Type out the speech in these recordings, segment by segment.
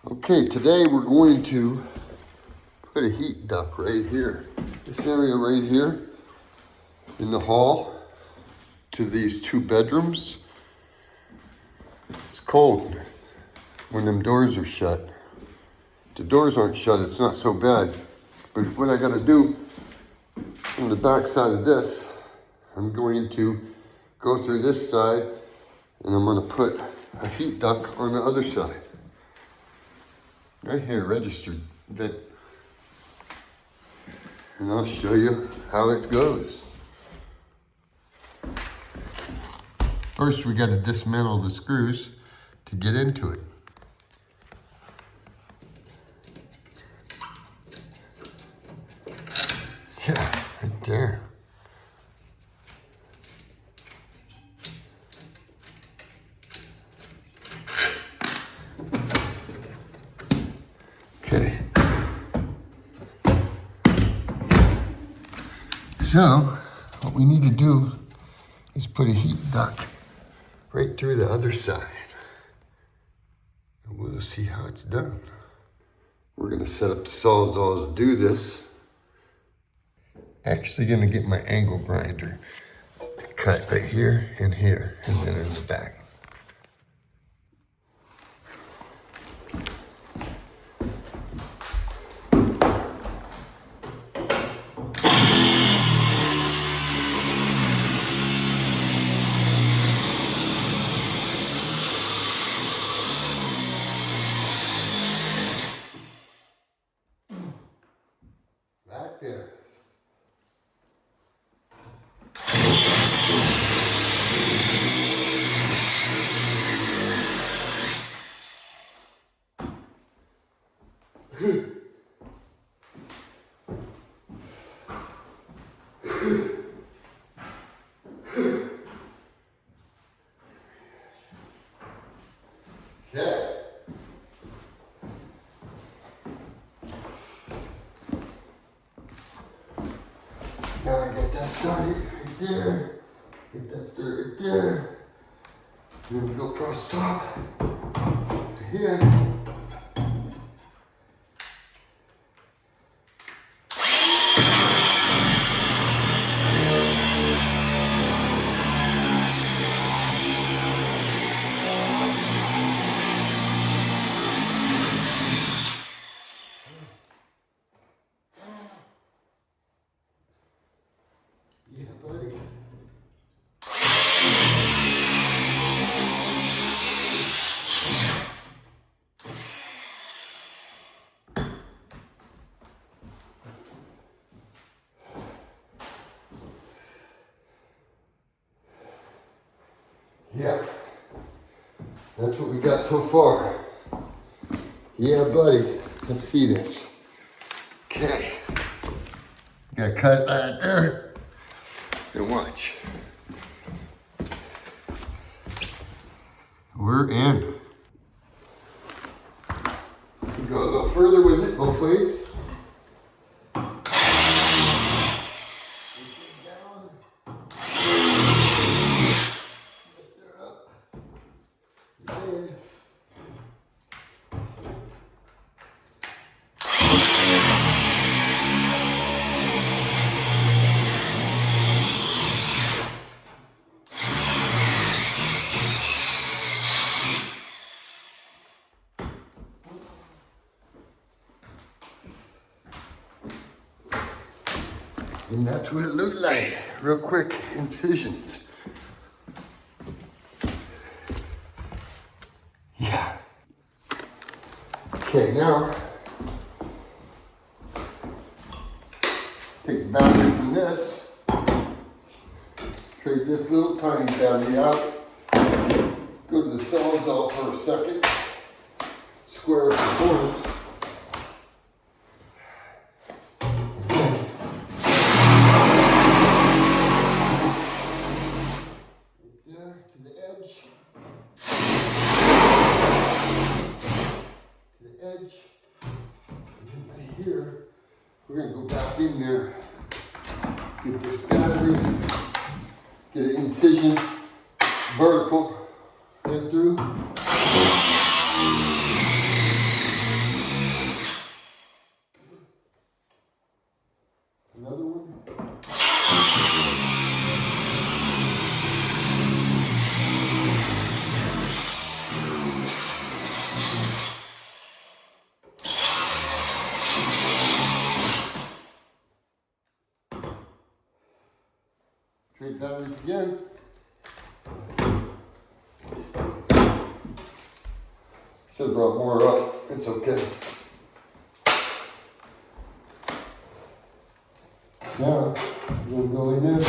Okay, today we're going to put a heat duct right here. This area right here in the hall to these two bedrooms. It's cold when them doors are shut. If the doors aren't shut, it's not so bad. But what I gotta do on the back side of this, I'm going to go through this side and I'm gonna put a heat duct on the other side. Right here, registered vent. And I'll show you how it goes. First, we gotta dismantle the screws to get into it. Yeah, right there. Okay. So, what we need to do is put a heat duct right through the other side. And we'll see how it's done. We're gonna set up the Sawzall to do this. Actually gonna get my angle grinder to cut right here, and then in the back. Right there. Okay. Now I get that started right there. Get that started right there. Then we go across the top to here. Yeah, buddy. Yeah, that's what we got so far. Yeah, buddy, let's see this. Okay, got a cut right there, and watch. We're in. Go a little further with it, both ways. And that's what it looked like. Real quick incisions. Yeah. Okay, now take the boundary from this. Trade this little tiny boundary out. Go to the Sawzall for a second. Square up the corners. Here, we're going to go back in there, get this battery, get an incision vertical right through. Trade batteries again. Should have brought more up. It's okay. Now, we'll go in there.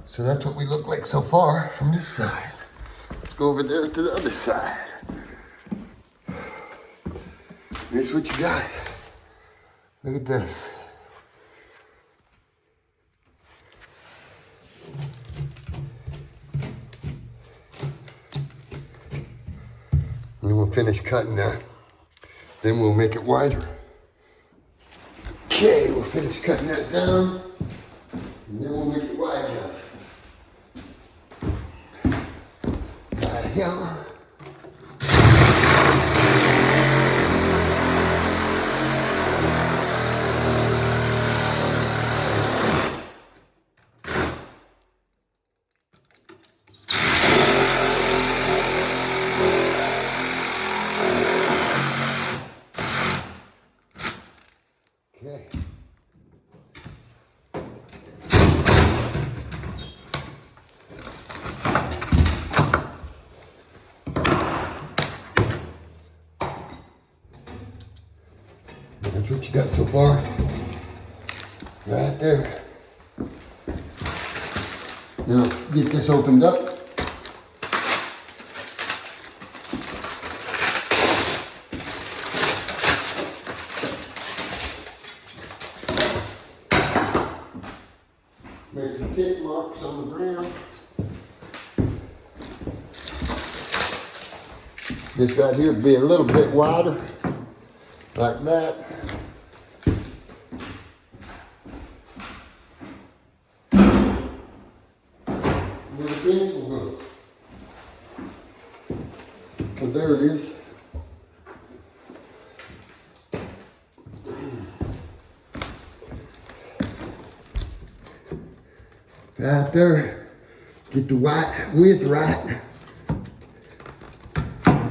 So that's what we look like so far from this side. Let's go over there to the other side. Here's what you got. Look at this. And we'll finish cutting that. Then we'll make it wider. Okay, we'll finish cutting that down. And then we'll make it wide enough. Yeah. Okay. That's what you got so far. Right there. Now, get this opened up. Make some tick marks on the ground. This right here would be a little bit wider, like that. Where the pencil goes. So there it is. Right there. Get the white width right.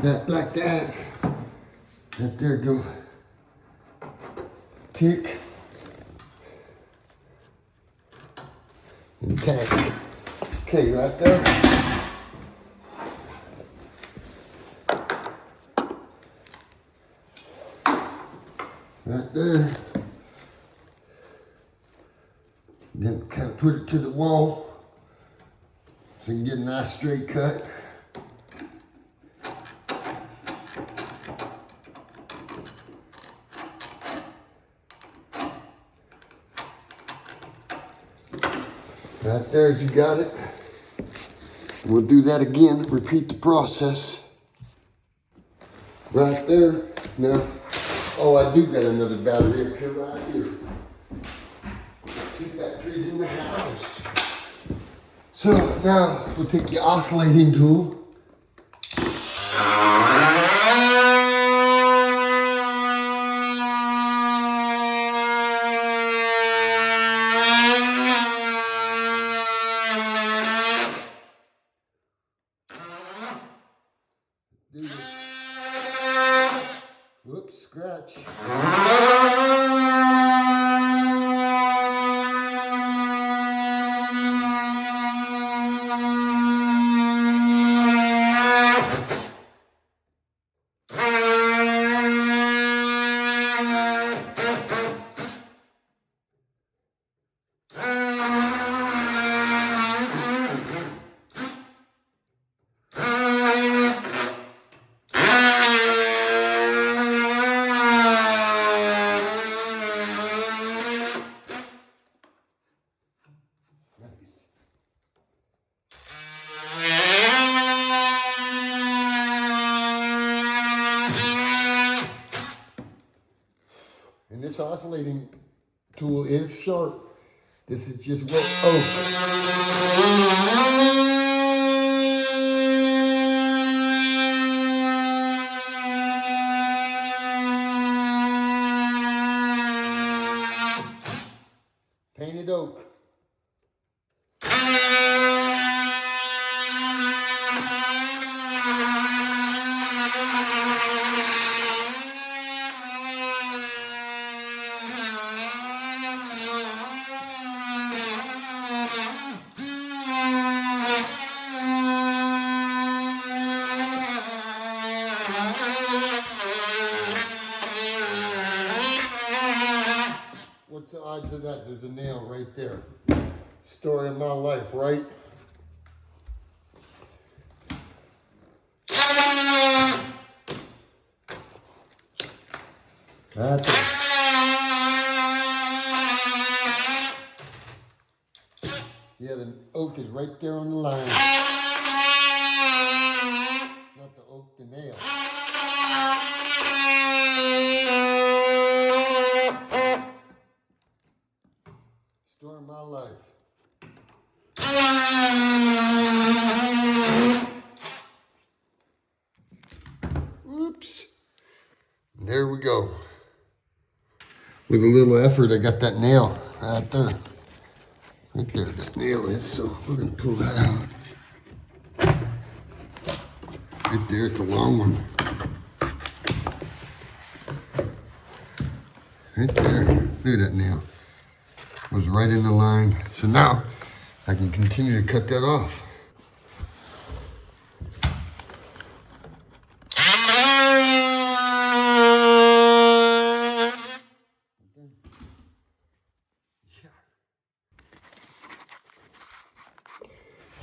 That like that. Right there go. Tick. And tack. Okay, right there. Right there. Then kind of put it to the wall so you can get a nice straight cut. Right there, you got it. We'll do that again, repeat the process. Right there. Now, oh, I do got another battery up here right here. Two batteries in the house. So now we'll take the oscillating tool. Whoops, scratch. oscillating tool is sharp. This is just what oak. Painted oak. What's the odds of that? There's a nail right there. Story of my life, right? That's it. Yeah, the oak is right there on the line. Not the oak, the nail. Story of my life. Oops. There we go. With a little effort, I got that nail right there. Right there, that nail is, so we're gonna pull that out. Right there, it's a long one. Right there, look at that nail. It was right in the line. So now, I can continue to cut that off.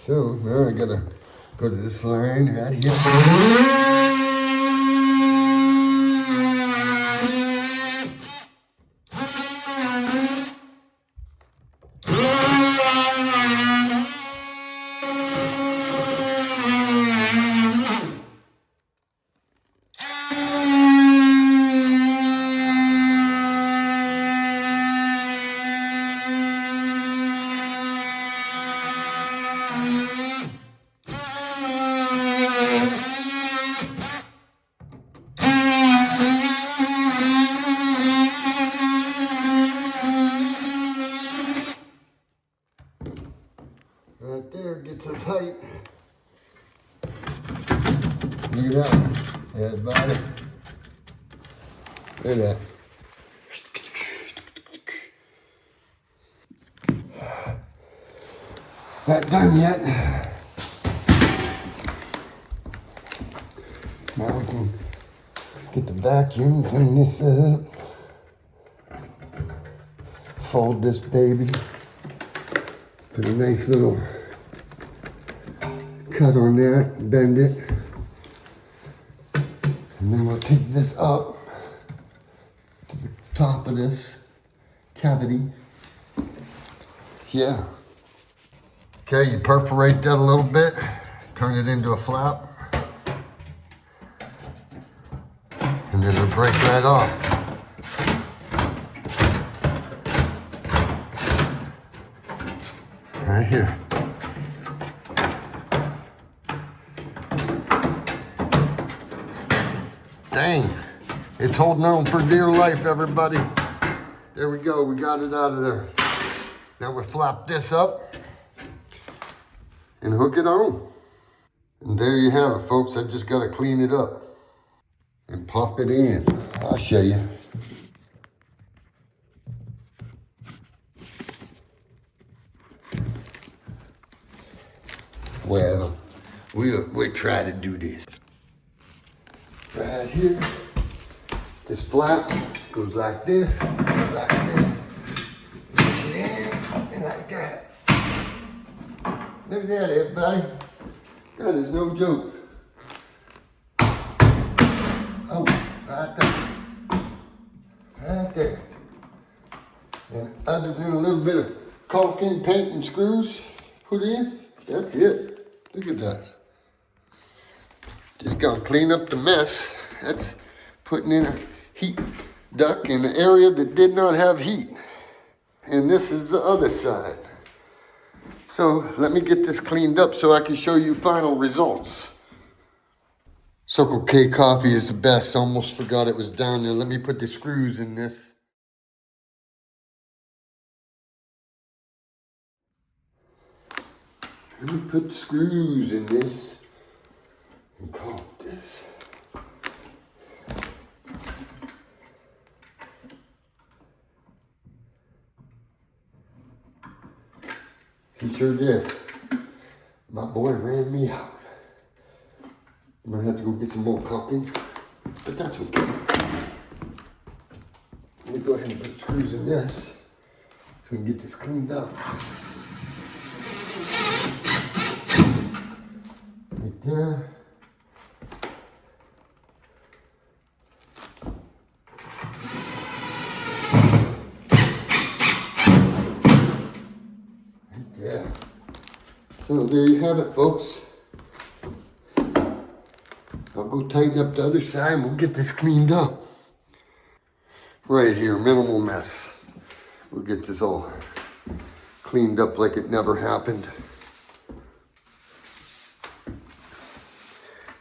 So now I gotta go to this line right here. Right there gets us height. Look at that. Everybody. Look at that. Not done yet. Now we can get the vacuum, clean this up. Fold this baby. Put a nice little cut on that, bend it. And then we'll take this up to the top of this cavity. Yeah. Okay, you perforate that a little bit, turn it into a flap, and then it'll break right off. Right here. Dang, it's holding on for dear life, everybody. There we go, we got it out of there. Now we flap this up and hook it on. And there you have it, folks. I just gotta clean it up and pop it in. I'll show you. Well, we'll try to do this. Right here, this flap goes like this, push it in, and like that. Look at that, everybody. That is no joke. Oh, right there. Right there. And other than a little bit of caulking, paint, and screws put in, that's it. Look at that. Just gonna clean up the mess. That's putting in a heat duct in an area that did not have heat. And this is the other side. So let me get this cleaned up so I can show you final results. Circle K coffee is the best. I almost forgot it was down there. Let me put the screws in this. Let me put the screws in this and caulk this. He sure did. My boy ran me out. I'm gonna have to go get some more caulking, but that's okay. Let me go ahead and put screws in this so we can get this cleaned up. Right there. Right there. So there you have it, folks. I'll go tighten up the other side and we'll get this cleaned up. Right here, minimal mess. We'll get this all cleaned up like it never happened.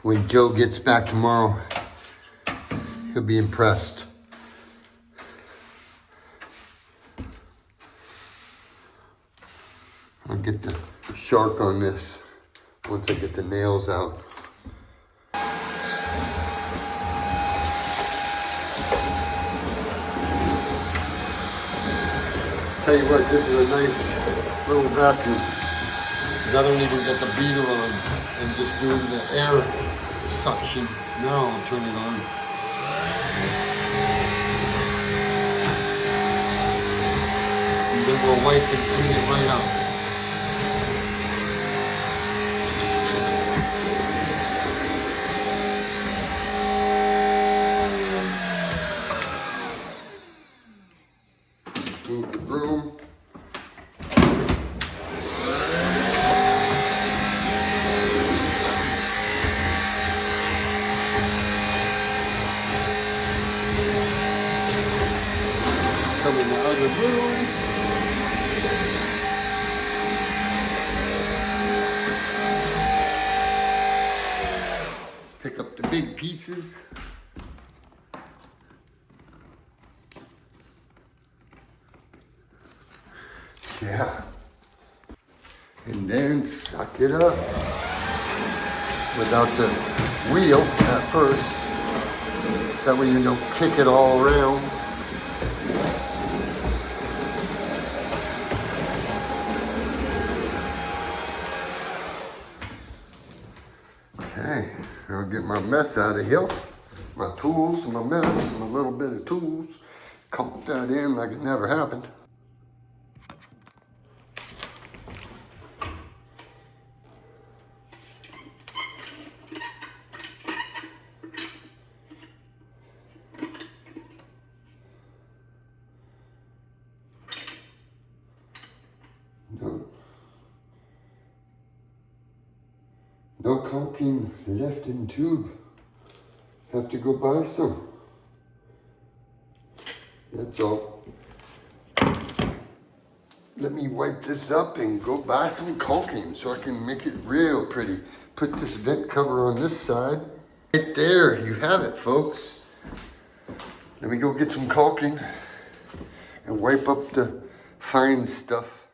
When Joe gets back tomorrow, he'll be impressed. I'll get the shark on this once I get the nails out. Tell you what, this is a nice little vacuum. I don't even get the beater on and just doing the air suction. Now I'll turn it on. And then we'll wipe and clean it right out. Move the broom. Come in the other room. Pick up the big pieces. Yeah. And then suck it up. Without the wheel at first. That way you don't kick it all around. Okay, I'll get my mess out of here. My tools, my mess, my little bit of tools. Caulk that in like it never happened. No caulking left in tube. Have to go buy some. That's all. Let me wipe this up and go buy some caulking so I can make it real pretty. Put this vent cover on this side. Right there, you have it, folks. Let me go get some caulking and wipe up the fine stuff.